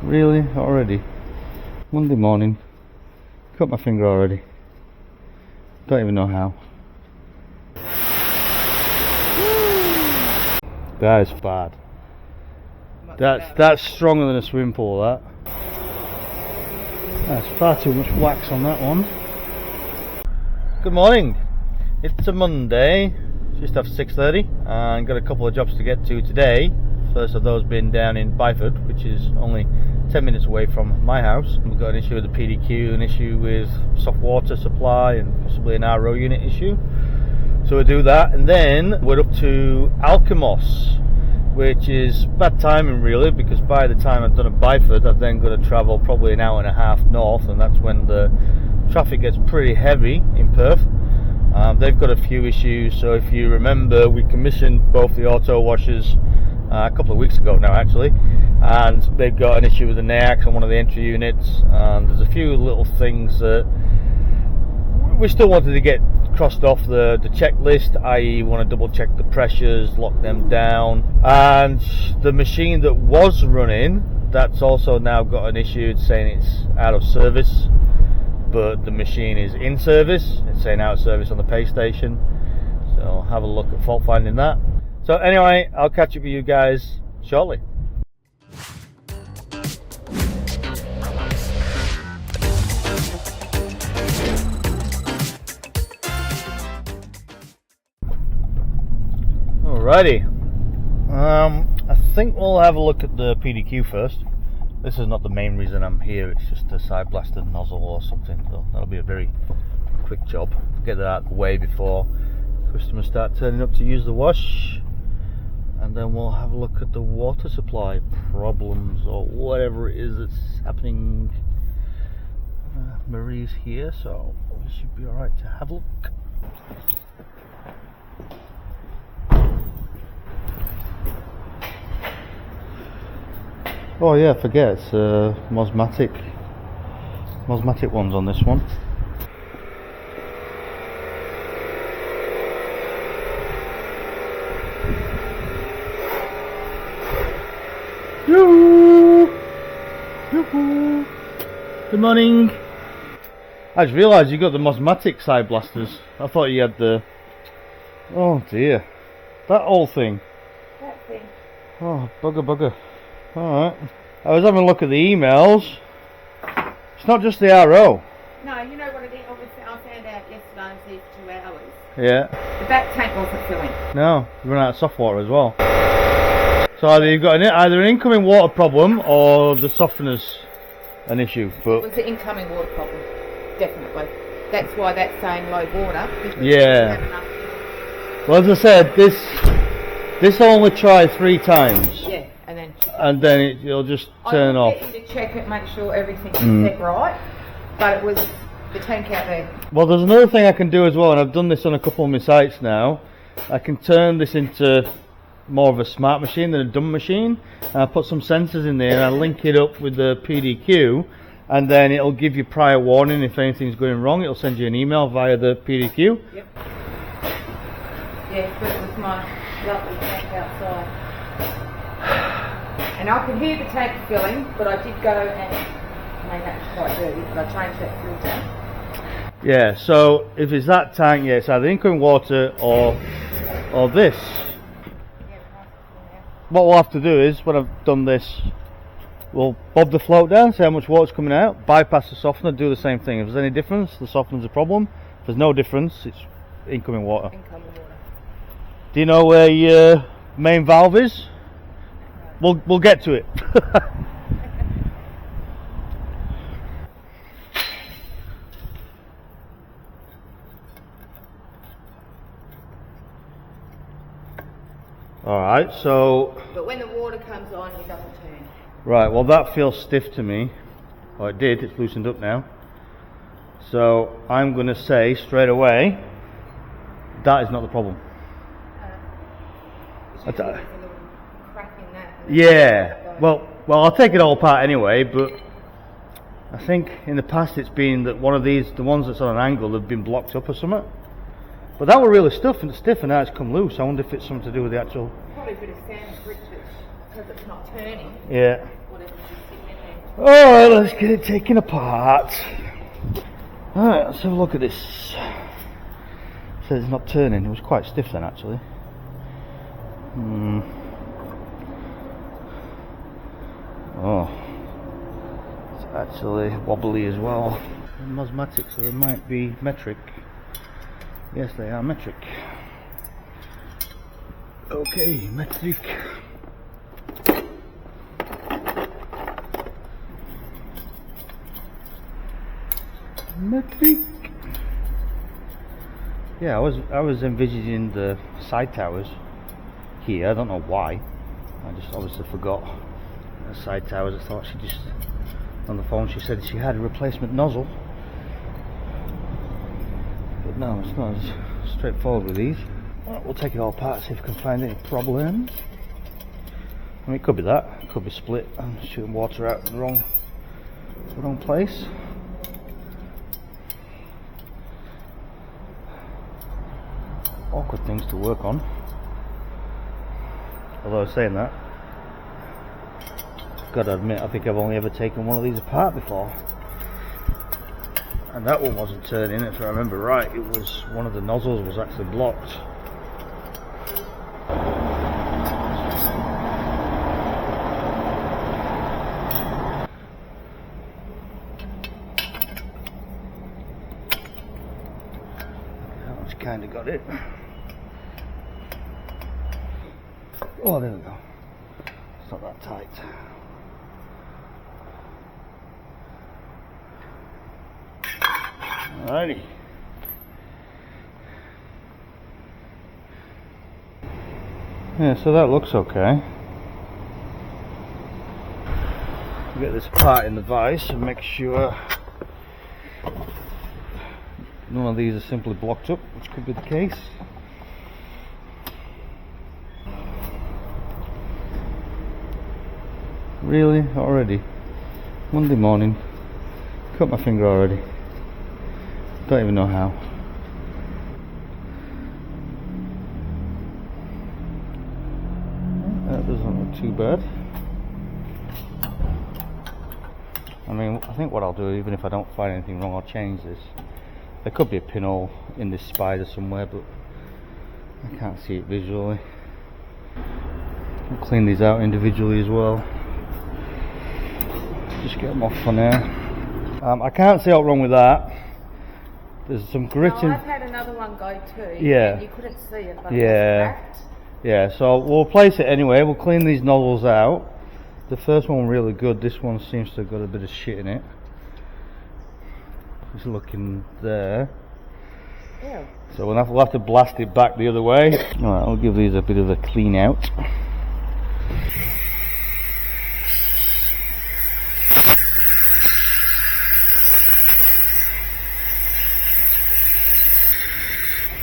Really? Already? Monday morning. Cut my finger already. Don't even know how. That is bad. That's stronger than a swimming pool, that. That's far too much wax on that one. Good morning. It's a Monday, just after 6:30, and got a couple of jobs to get to today. First of those being down in Byford, which is only 10 minutes away from my house. We've got an issue with the PDQ, an issue with soft water supply, and possibly an RO unit issue. So we'll do that, and then we're up to Alkimos, which is bad timing really, because by the time I've done a Byford, I've then got to travel probably an hour and a half north, and that's when the traffic gets pretty heavy in Perth. They've got a few issues, so if you remember, we commissioned both the auto washers a couple of weeks ago now actually, and they've got an issue with the NAIAX on one of the entry units, and there's a few little things that we still wanted to get crossed off the checklist, i.e. want to double check the pressures, lock them down, and the machine that was running, that's also now got an issue. It's saying it's out of service, but the machine is in service. It's saying out of service on the pay station, so I'll have a look at fault finding that. So anyway, I'll catch up with you guys shortly. Alrighty, I think we'll have a look at the PDQ first. This is not the main reason I'm here, it's just a side blasted nozzle or something, so that'll be a very quick job. Get that out of the way before customers start turning up to use the wash, and then we'll have a look at the water supply problems or whatever it is that's happening. Marie's here, so we should be alright to have a look. Oh yeah, I forget, it's Mosmatic ones on this one. Yoo-hoo! Yoo-hoo! Good morning! I just realised you got the Mosmatic side blasters. I thought you had the... Oh dear. That old thing. That thing. Oh, bugger. Alright. I was having a look at the emails. It's not just the RO. No, you know what it is? Obviously, I found out yesterday I was there for 2 hours. Yeah. The back tank wasn't filling. No, you run out of soft water as well. So either you've got either an incoming water problem or the softener's an issue. But it was the incoming water problem, definitely. That's why that's saying low water. Yeah. Well, as I said, this only tried 3 times. Yeah. And then it'll just turn off. I get you to check it, make sure everything's set right, but it was the tank out there. Well, there's another thing I can do as well, and I've done this on a couple of my sites now. I can turn this into more of a smart machine than a dumb machine, and I put some sensors in there and I link it up with the PDQ, and then it'll give you prior warning if anything's going wrong. It'll send you an email via the PDQ. Yep. Yes, but it was my lovely tank outside. And I could hear the tank filling, but I did go and, I mean that's quite dirty, but I changed that filter. Yeah, so if it's that tank, yeah, it's either incoming water or this. What we'll have to do is, when I've done this, we'll bob the float down, see how much water's coming out, bypass the softener, do the same thing. If there's any difference, the softener's a problem. If there's no difference, it's incoming water. Incoming water. Do you know where your main valve is? We'll get to it. Alright, so... But when the water comes on, it doesn't turn. Right, well that feels stiff to me. Well, it did, it's loosened up now. So I'm going to say straight away, that is not the problem. Yeah, well, I'll take it all apart anyway, but I think in the past it's been that one of these, the ones that's on an angle, have been blocked up or something. But that were really stiff and now it's come loose. I wonder if it's something to do with the actual... Probably a bit of sand friction because it's not turning. Yeah. Whatever's just sitting in there. Alright, let's get it taken apart. Alright, let's have a look at this. It says it's not turning. It was quite stiff then actually. Oh, it's actually wobbly as well. Mosmatic, so they might be metric. Yes, they are metric. Okay, metric. Metric. Yeah, I was envisaging the side towers here. I don't know why. I just obviously forgot the side towers. I thought she just on the phone she said she had a replacement nozzle, but no, it's not as straightforward with these. Right, we'll take it all apart, see if we can find any problems. I mean, it could be that. It could be split and shooting water out in the wrong place. Awkward things to work on. Although saying that, I've got to admit, I think I've only ever taken one of these apart before, and that one wasn't turning. If I remember right, it was one of the nozzles was actually blocked. That one's kind of got it. Oh, there we go. It's not that tight. Alrighty. Yeah, so that looks okay. We'll get this apart in the vise and make sure none of these are simply blocked up, which could be the case. Really? Already? Monday morning. Cut my finger already. Don't even know how. That doesn't look too bad. I mean, I think what I'll do, even if I don't find anything wrong, I'll change this. There could be a pinhole in this spider somewhere, but I can't see it visually. I'll clean these out individually as well. Just get them off for now. I can't see what's wrong with that. There's some gritting. No, I've had another one go too. Yeah. And you couldn't see it, but yeah. it was Yeah, so we'll place it anyway. We'll clean these nozzles out. The first one really good. This one seems to have got a bit of shit in it. Just looking there. Ew. So we'll have to blast it back the other way. Alright, I'll give these a bit of a clean out.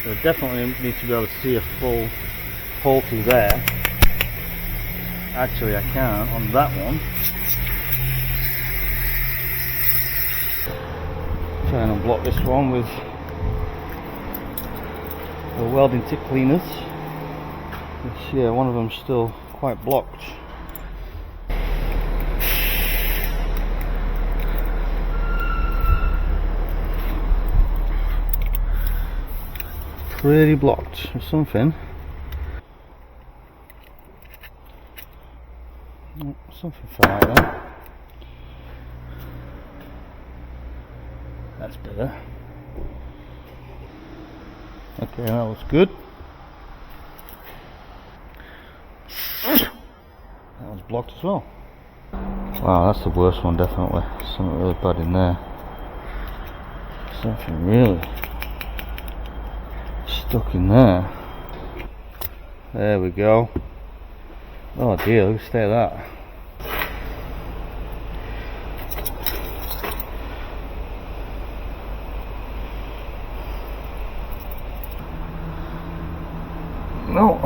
So definitely need to be able to see a full hole through there. Actually I can't on that one. Try and unblock this one with the welding tip cleaners. Which, yeah, one of them's still quite blocked. Pretty blocked or something. Oh, something fell out there. That's better. Okay, that looks good. That one's blocked as well. Wow, that's the worst one definitely. Something really bad in there. Something really stuck in there. There we go. Oh dear, look at that. No.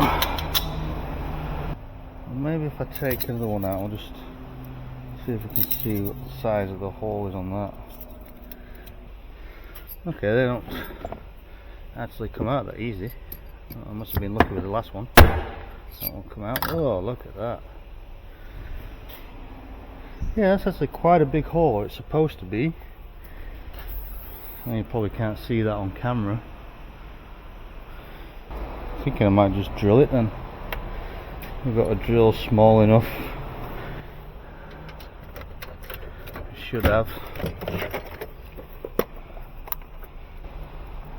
Maybe if I take another one out, I'll just see if we can see what the size of the hole is on that. Okay, they don't actually come out that easy. I must have been lucky with the last one. That won't come out. Oh, look at that. Yeah, that's actually quite a big hole. It's supposed to be. You probably can't see that on camera. I think I might just drill it then. We've got a drill small enough. Should have.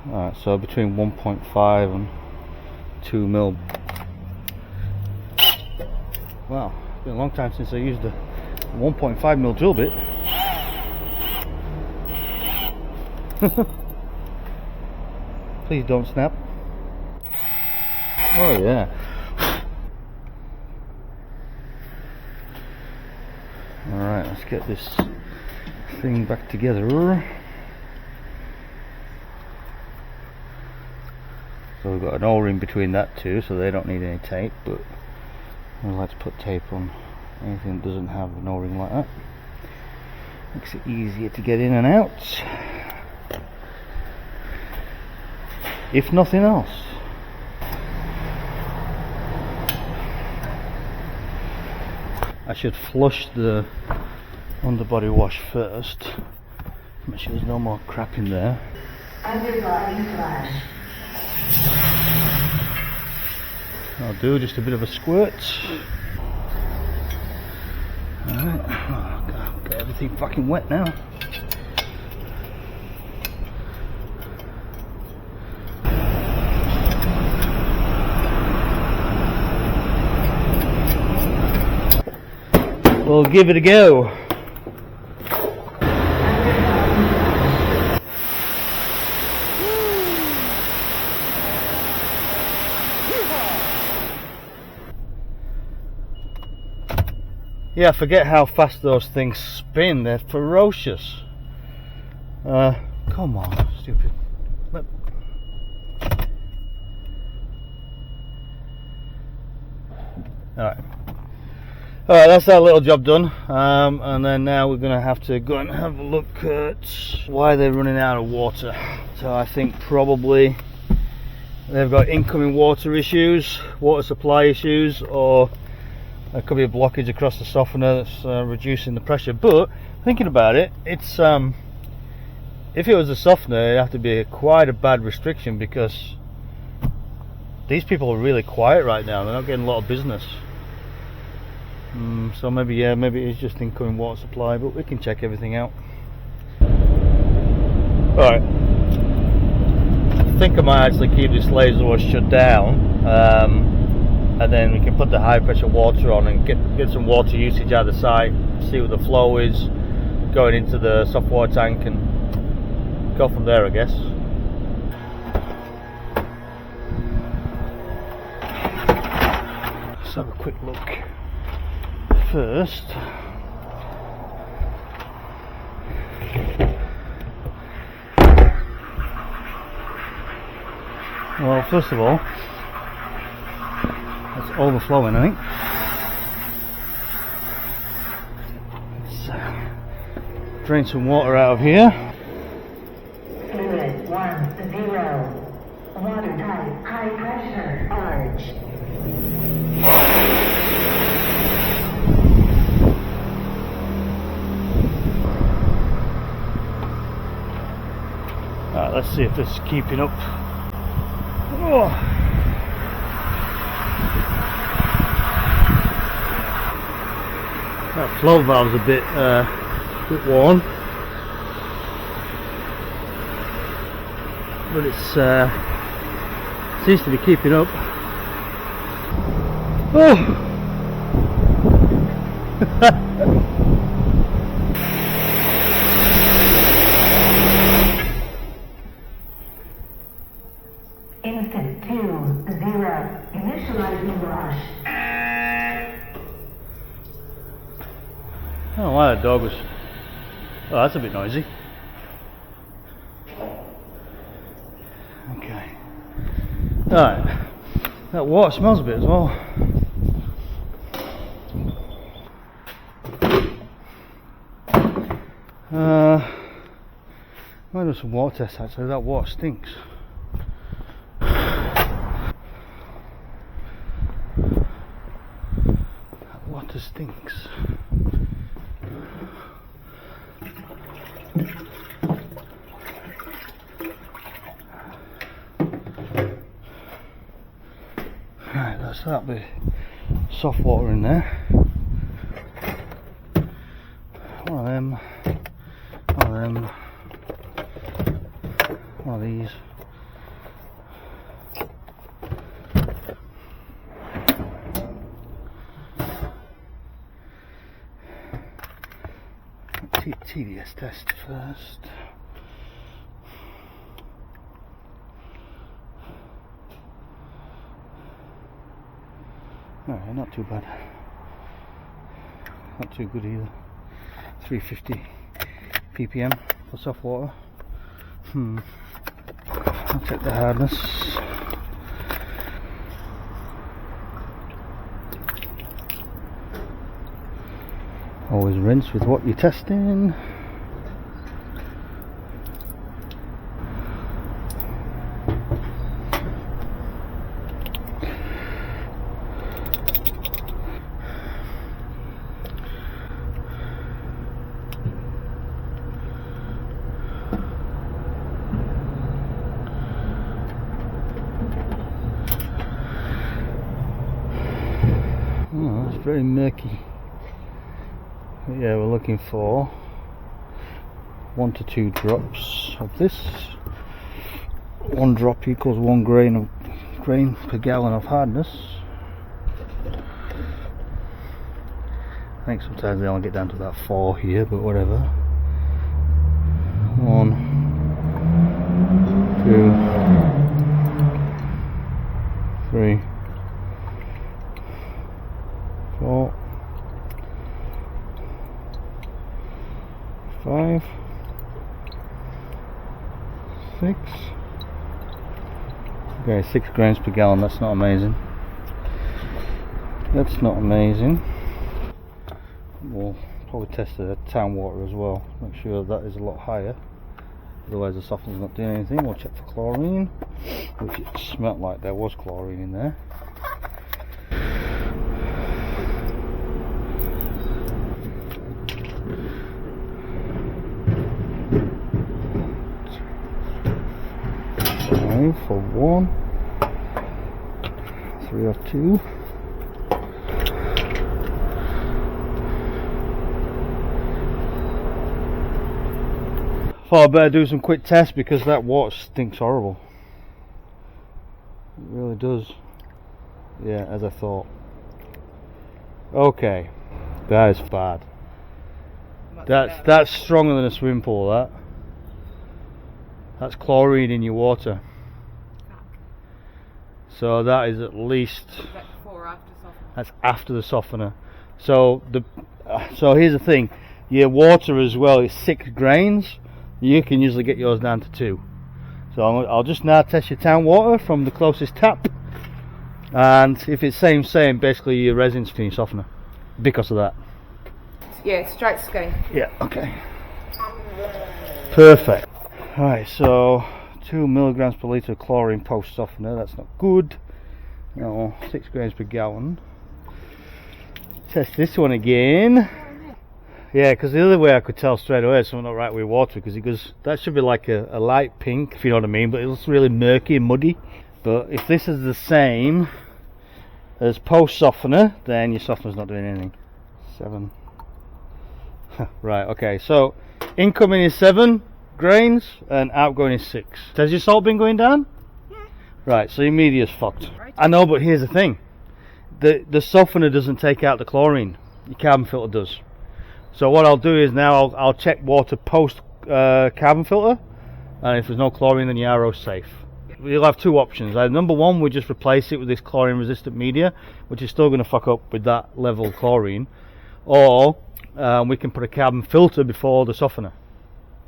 Alright, so between 1.5 and 2 mil. Wow, it's been a long time since I used a 1.5 mil drill bit. Please don't snap. Oh yeah. Alright, let's get this thing back together. So we've got an O-ring between that two, so they don't need any tape, but I like to put tape on anything that doesn't have an O-ring like that. Makes it easier to get in and out, if nothing else. I should flush the underbody wash first. Make sure there's no more crap in there. Underbody flush. I'll do just a bit of a squirt. Alright, oh God, got everything fucking wet now. We'll give it a go. Yeah, forget how fast those things spin. They're ferocious. Come on, stupid. Alright. Alright, that's that little job done. And then now we're going to have to go and have a look at why they're running out of water. So I think probably they've got incoming water issues, water supply issues, or there could be a blockage across the softener that's reducing the pressure. But thinking about it, it's if it was a softener, it'd have to be quite a bad restriction, because these people are really quiet right now. They're not getting a lot of business. So maybe, yeah, maybe it's just incoming water supply, but we can check everything out. Alright, I think I might actually keep this Leisuwash shut down, and then we can put the high pressure water on and get some water usage out of the site, see what the flow is going into the soft water tank, and go from there, I guess. Let's have a quick look first. Well, first of all, it's overflowing, I think. Let's drain some water out of here. Fluid 10. Watertight, high pressure, arch. Alright, let's see if this is keeping up. Oh. That flow valve's a bit worn, but it seems to be keeping up. Oh. Instant 2, 0, initializing wash. I don't know why that dog was. Oh, that's a bit noisy. Okay. Alright. That water smells a bit as well. Might do some water tests actually. That water stinks. That water stinks. So that'll be soft water in there. One of them. One of them. One of these. TDS test first. Alright, not too bad. Not too good either. 350 ppm for soft water. I'll check the hardness. Always rinse with what you're testing. Oh, it's very murky. Yeah, we're looking for 1 to 2 drops of this. 1 drop equals 1 grain per gallon of hardness. I think sometimes they only get down to about 4 here, but whatever. 1, 2, 3, 4, 5, 6. Okay, 6 grams per gallon. That's not amazing. That's not amazing. We'll probably test the town water as well. Make sure that is a lot higher. Otherwise the softener's not doing anything. We'll check for chlorine, which it smelt like there was chlorine in there. For 1, 3 or 2. Thought I'd better do some quick tests because that water stinks horrible. It really does. Yeah, as I thought. Okay, that is bad. That's stronger than a swimming pool. That's chlorine in your water. So that is at least. Is that before or after softener? That's after the softener. So so here's the thing: your water as well is 6 grains. You can usually get yours down to 2. So I'll just now test your town water from the closest tap, and if it's same, basically your resin's finished softener because of that. Yeah, straight skin. Yeah. Okay. Perfect. Alright, so 2 milligrams per litre of chlorine post softener. That's not good. No, 6 grams per gallon. Test this one again. Yeah, because the other way I could tell straight away something not right with water, because it goes, that should be like a light pink, if you know what I mean, but it looks really murky and muddy. But if this is the same as post softener, then your softener's not doing anything. 7. Right, okay, so incoming is 7 grains and outgoing is 6. Has your salt been going down? Yeah. Right, so your media's fucked. Right. I know, but here's the thing. The softener doesn't take out the chlorine. Your carbon filter does. So what I'll do is now I'll check water post carbon filter, and if there's no chlorine then your RO's safe. You'll have 2 options. Number 1, we just replace it with this chlorine resistant media, which is still going to fuck up with that level of chlorine, or we can put a carbon filter before the softener,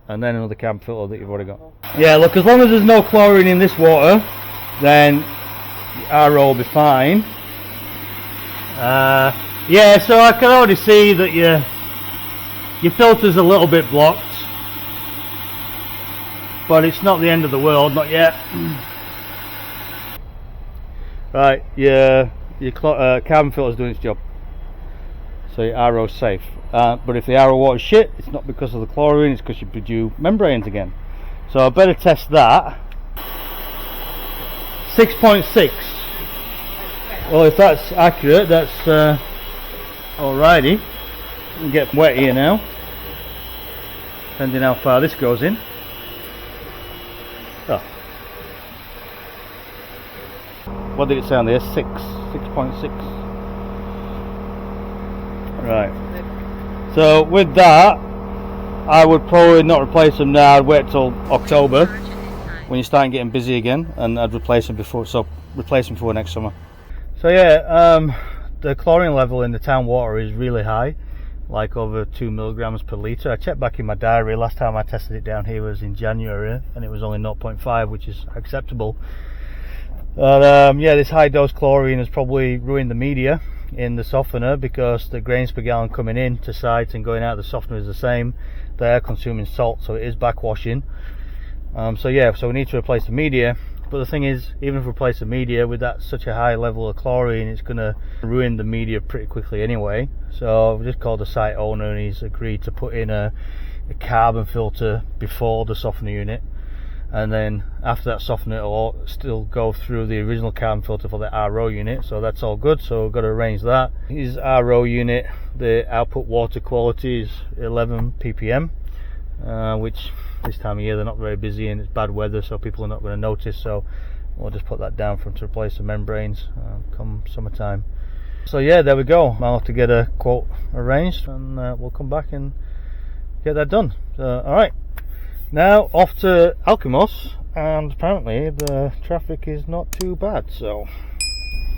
and then another carbon filter that you've already got. Yeah, look, as long as there's no chlorine in this water, then your RO will be fine. Yeah, so I can already see that your filter's a little bit blocked, but it's not the end of the world, not yet. Right, your carbon filter's doing its job, so your RO's safe. But if the RO water's shit, it's not because of the chlorine, it's because you produce membranes again. So I better test that. 6.6. Well, if that's accurate, that's alrighty. We get wet here now, depending how far this goes in. Oh. What did it say on there? 6.6. Right. So with that, I would probably not replace them now. I'd wait till October when you start getting busy again, and I'd replace them before. So replace them before next summer. So yeah, the chlorine level in the town water is really high, like over 2 milligrams per litre. I checked back in my diary. Last time I tested it down here was in January, and it was only 0.5, which is acceptable. But yeah, this high dose chlorine has probably ruined the media in the softener, because the grains per gallon coming in to site and going out the softener is the same. They are consuming salt, so it is backwashing. So yeah, so we need to replace the media. But the thing is, even if we replace the media with that such a high level of chlorine, it's going to ruin the media pretty quickly anyway. So I've just called the site owner, and he's agreed to put in a carbon filter before the softener unit, and then after that softener it'll still go through the original carbon filter for the RO unit. So that's all good, so we've got to arrange that. His RO unit, the output water quality is 11 ppm, which this time of year they're not very busy and it's bad weather, so people are not going to notice. So we'll just put that down for him to replace the membranes come summertime. So yeah, there we go. I'll have to get a quote arranged, and we'll come back and get that done. So alright, now off to Alkimos, and apparently the traffic is not too bad, so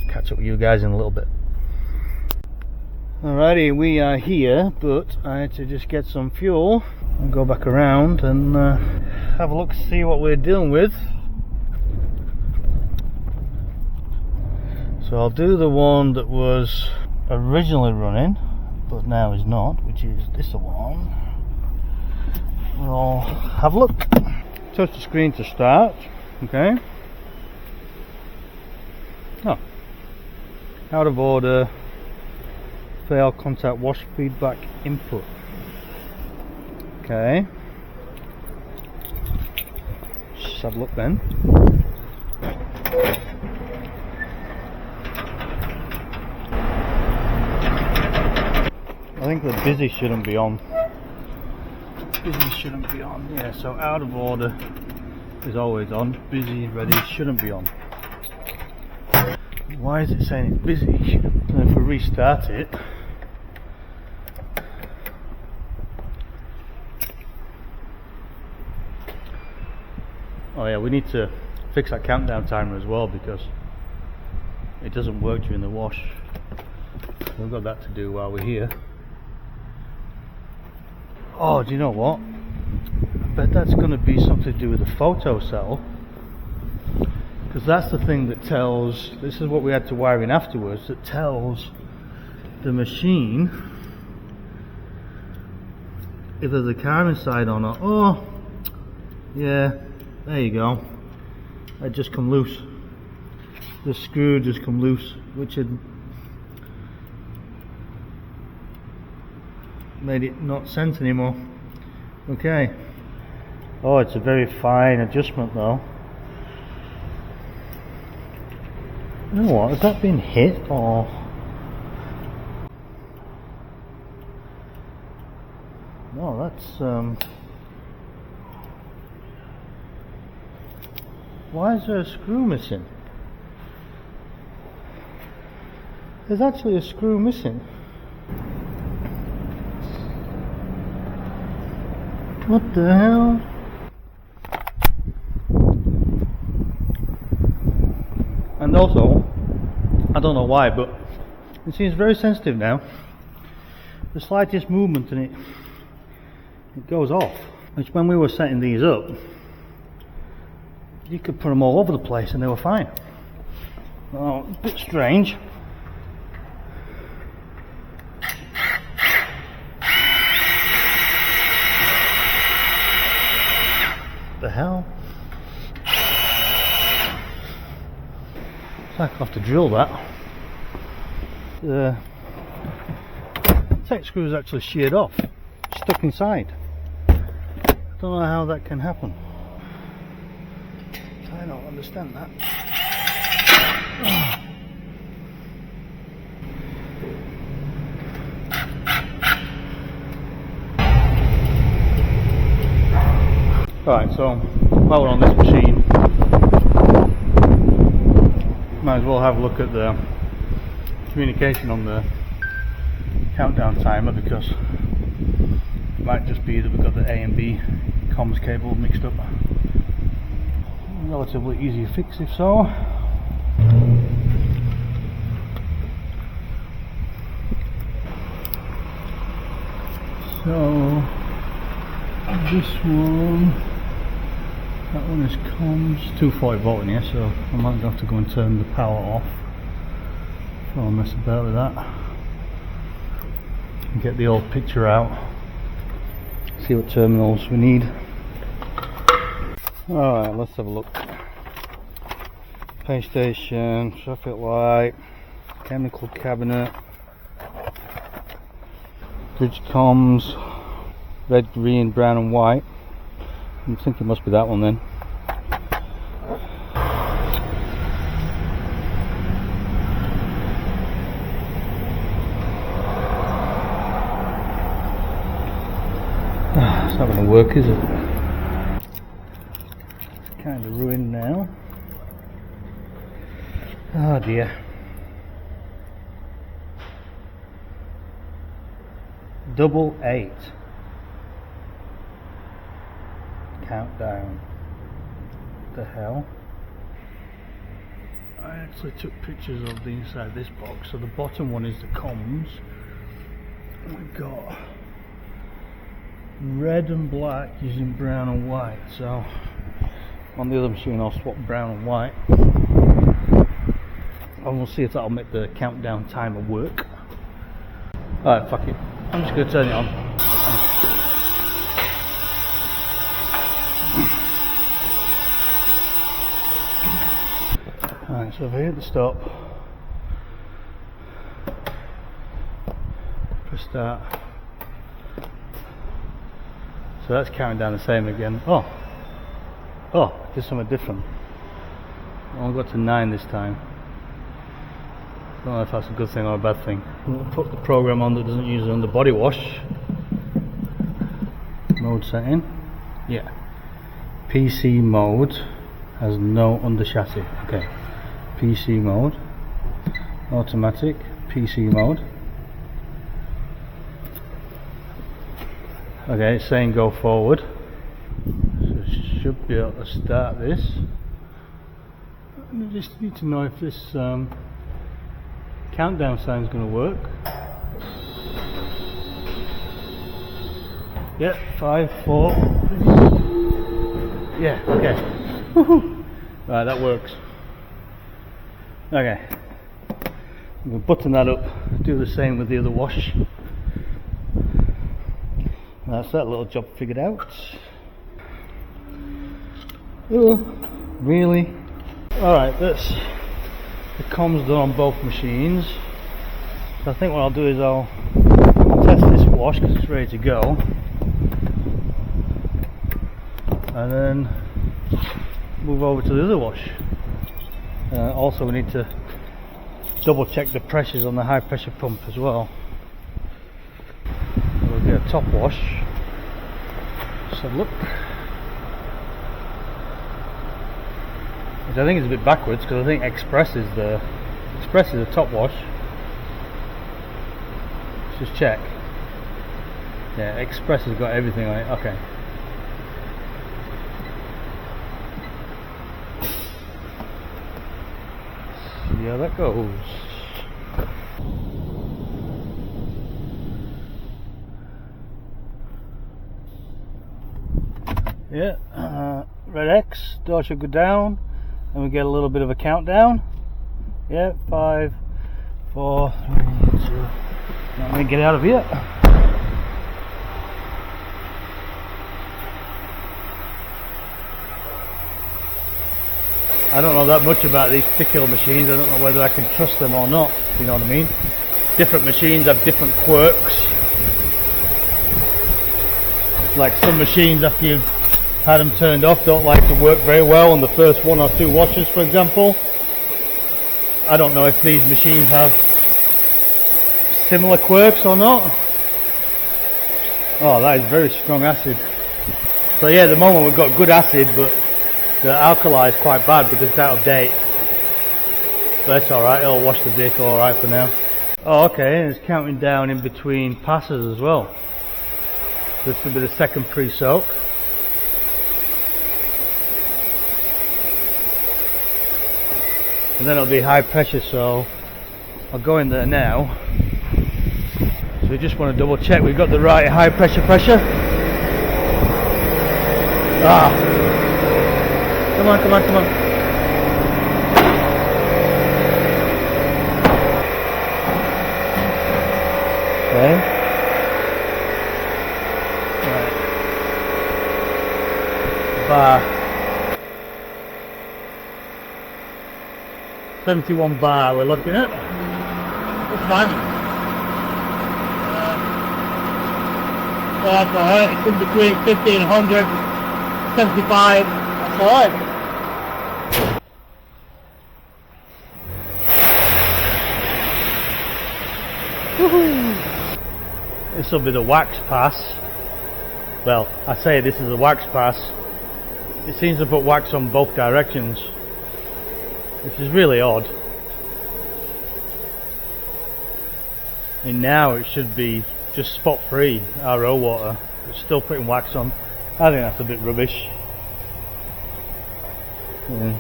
catch up with you guys in a little bit. Alrighty, we are here, but I had to just get some fuel and go back around and have a look, see what we're dealing with. So I'll do the one that was originally running but now is not, which is this one. We'll have a look. Touch the screen to start. Okay. Oh, out of order. Fail contact wash feedback input. Okay. Just have a look then. I think the busy shouldn't be on. Busy shouldn't be on. Yeah, so out of order is always on. Busy, ready shouldn't be on. Why is it saying it's busy? And if we restart it, oh yeah, we need to fix that countdown timer as well, because it doesn't work during the wash. We've got that to do while we're here. Oh, do you know what? I bet that's going to be something to do with the photo cell, because that's the thing that tells, this is what we had to wire in afterwards, that tells the machine if there's a car inside or not. Oh, yeah, there you go. It just come loose. The screw just come loose, which had made it not sense anymore. Okay. Oh, it's a very fine adjustment though. You know what, has that been hit or? No, that's why is there a screw missing? There's actually a screw missing. What the hell? And also, I don't know why, but it seems very sensitive now. The slightest movement and it goes off. Which, when we were setting these up, you could put them all over the place and they were fine. Oh, a bit strange. The hell? It's like I'll have to drill that. The tech screw is actually sheared off, stuck inside. Don't know how that can happen. I don't understand that. Right, so while we're on this machine, might as well have a look at the communication on the countdown timer, because it might just be that we've got the A and B comms cable mixed up. Relatively easy to fix if so. So this one, that one is comms, 240 volt in here, so I might have to go and turn the power off. I'll mess about with that and get the old picture out, see what terminals we need. Alright, let's have a look. Pay station, traffic light, chemical cabinet, bridge comms, red, green, brown and white. I think it must be that one then. It's not going to work, is it? It's kind of ruined now. Oh dear. Double 8. Countdown. What the hell? I actually took pictures of the inside of this box. So the bottom one is the comms. We've got red and black using brown and white. So on the other machine I'll swap brown and white, and we'll see if that'll make the countdown timer work. Alright, fuck it. I'm just going to turn it on. Alright, so if I hit the stop, press start. So that's counting down the same again. Oh, just something different. I only got to 9 this time. I don't know if that's a good thing or a bad thing. We'll put the program on that doesn't use it on the body wash. Mode setting. Yeah. PC mode has no under chassis. Okay. PC mode. Automatic. PC mode. Okay, it's saying go forward. So should be able to start this. I just need to know if this countdown sign is going to work. Yeah, 5, 4. Yeah, okay. Woohoo! Right, that works. Okay. I'm going to button that up, do the same with the other wash. That's that little job figured out. Oh, really? Alright, that's the comms done on both machines. So I think what I'll do is I'll test this wash because it's ready to go, and then move over to the other wash. Also we need to double check the pressures on the high pressure pump as well. We'll get a top wash. Let's have a look. Which I think is a bit backwards, because I think Express is the top wash. Let's just check. Yeah, Express has got everything on it. Okay. See how that goes. Yeah, red X, door should go down, and we get a little bit of a countdown. Yeah, 5, 4, 3, 2. Now let me get out of here. I don't know that much about these particular machines. I don't know whether I can trust them or not, if you know what I mean. Different machines have different quirks. Like some machines, after you've had them turned off, don't like to work very well on the first 1 or 2 washes, for example. I don't know if these machines have similar quirks or not. Oh, that is very strong acid. So yeah, at the moment we've got good acid, but the alkali is quite bad because it's out of date. But it's alright, it'll wash the vehicle alright for now. Oh okay, and it's counting down in between passes as well. This will be the second pre-soak. And then it'll be high pressure, so I'll go in there now. So we just want to double check we've got the right high pressure. Ah! Come on, come on, come on. Okay. Right. Bar. 71 bar we're looking at. That's fine. That's alright, it's in between 50 and 100, 75, that's alright. This will be the wax pass. Well, I say this is a wax pass. It seems to put wax on both directions, which is really odd. And now it should be just spot free RO water. It's still putting wax on. I think that's a bit rubbish. Yeah.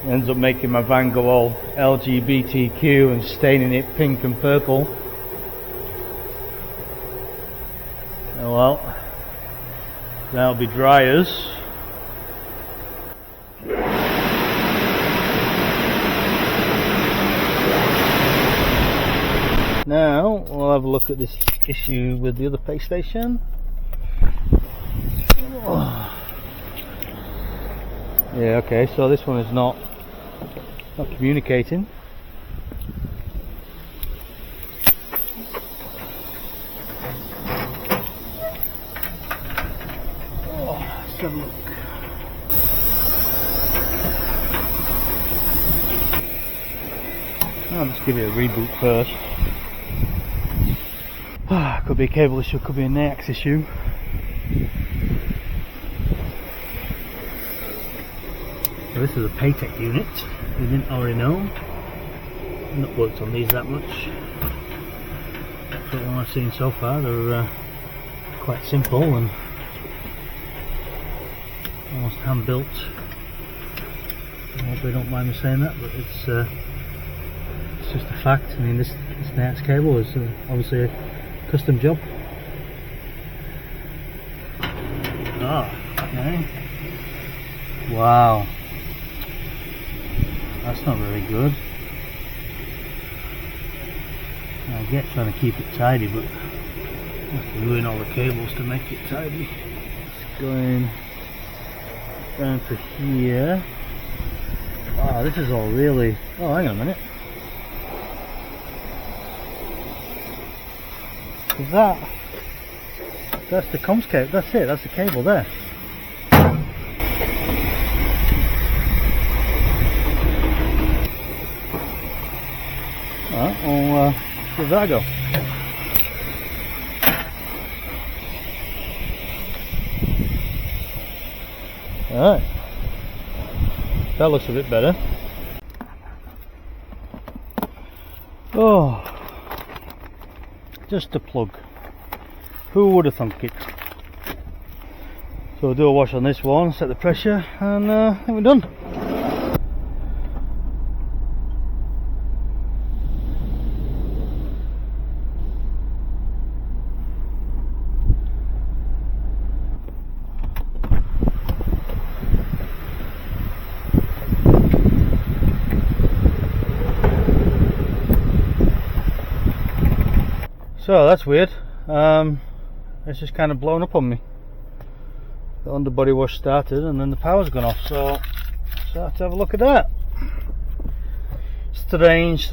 It ends up making my van go all LGBTQ and staining it pink and purple. Oh well, that'll be dryers. Now we'll have a look at this issue with the other pay station. Oh. Yeah, okay, so this one is not communicating. Oh, let's have a look. I'll just give it a reboot first. Could be a cable issue, could be a NAX issue. So this is a Paytech unit, we didn't already know. I've not worked on these that much. But what I've seen so far, they're quite simple and almost hand built. I hope they don't mind me saying that, but it's just a fact. I mean, this NAX cable is obviously a custom job. Ah, okay. Wow. That's not very good. I get trying to keep it tidy, but I have to ruin all the cables to make it tidy. It's going down to here. Wow, this is all really... Oh, hang on a minute. Is that's the comms cable, that's it, that's the cable there. Alright, I'll give that a go. Alright, that looks a bit better. Oh, just a plug. Who would have thunk it? So we'll do a wash on this one, set the pressure, and I think we're done. So that's weird. It's just kind of blown up on me. The underbody wash started and then the power's gone off, so let's have a look at that. Strange.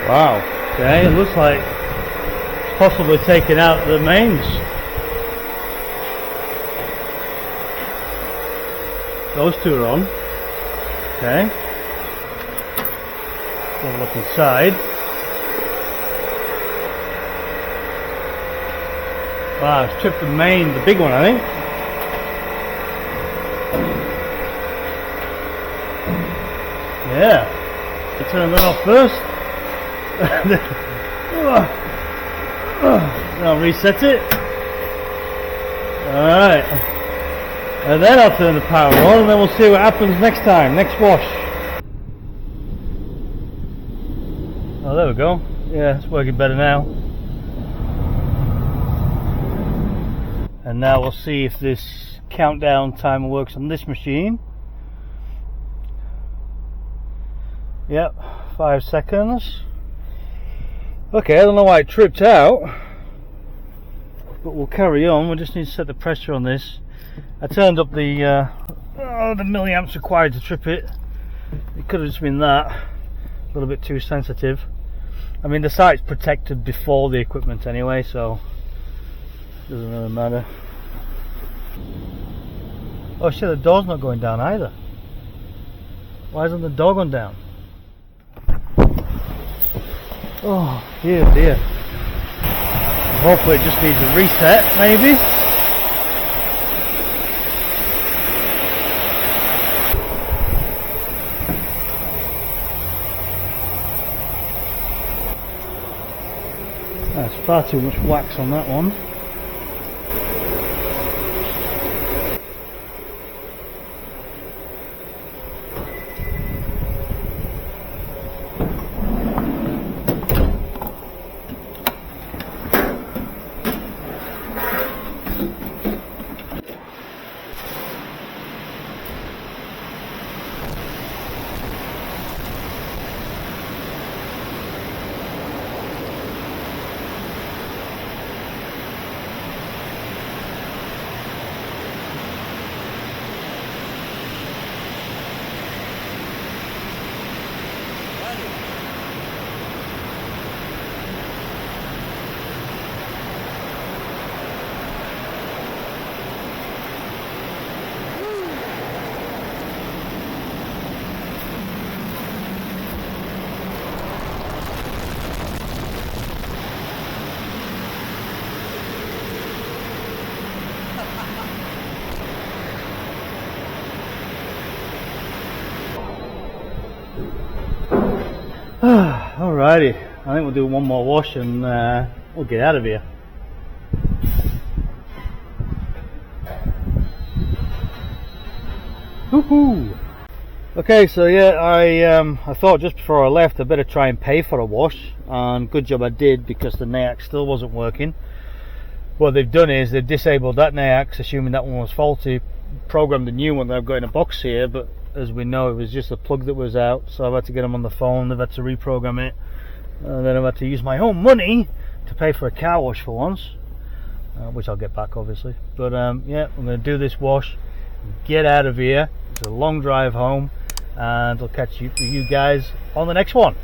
Wow, okay, it looks like it's possibly taken out the mains. Those two are on. Okay. Have a look inside. Wow, it's tripped the main, the big one, I think. Yeah. I turn that off first. Then I'll reset it. Alright. And then I'll turn the power on, and then we'll see what happens next time, next wash. Oh, there we go. Yeah, it's working better now. And now we'll see if this countdown timer works on this machine. Yep, 5 seconds. Okay, I don't know why it tripped out, but we'll carry on. We just need to set the pressure on this. I turned up the milliamps required to trip it. It could have just been that, a little bit too sensitive. I mean, the site's protected before the equipment anyway, so it doesn't really matter. Oh shit, the door's not going down either. Why isn't the door going down? Oh dear, dear. Hopefully it just needs a reset, maybe. That's far too much wax on that one. Alrighty, I think we'll do one more wash and we'll get out of here. Woohoo! Okay, so yeah, I thought just before I left I better try and pay for a wash, and good job I did, because the NAIAC still wasn't working. What they've done is they've disabled that NAIAC, assuming that one was faulty, programmed the new one that I've got in a box here, but as we know it was just a plug that was out, so I've had to get them on the phone, they've had to reprogram it, and then I've had to use my own money to pay for a car wash for once, which I'll get back obviously. But yeah, I'm going to do this wash, get out of here. It's a long drive home, and I'll catch you guys on the next one.